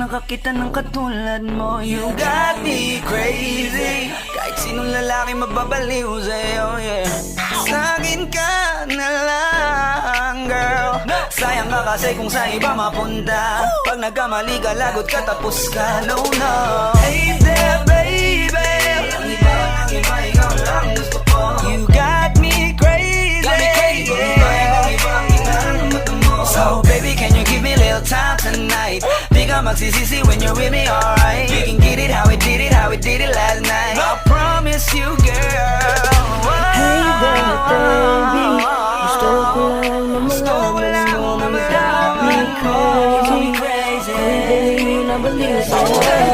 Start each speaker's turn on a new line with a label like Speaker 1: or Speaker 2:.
Speaker 1: nakakita ng katulad mo. You got me crazy. Kahit sinong lalaki mababaliw sa'yo, yeah. Sa'kin ka na lang, girl. Sayang ka kasi kung sa iba mapunta. Pag nagkamali ka, lagot ka, tapos ka. No, no. Hey there, baby. Ang iba, ikaw lang gusto ko. You got me crazy. Got me crazy. So baby, can you give me a little time tonight? Di ka magsisisi when you're with me, alright? We can get it how we did it, how we did it last night. I promise you, girl.
Speaker 2: Hey there, baby. Gusto ko lang na malaman mo. You got me crazy. Kung baliw na baliw sa'yo.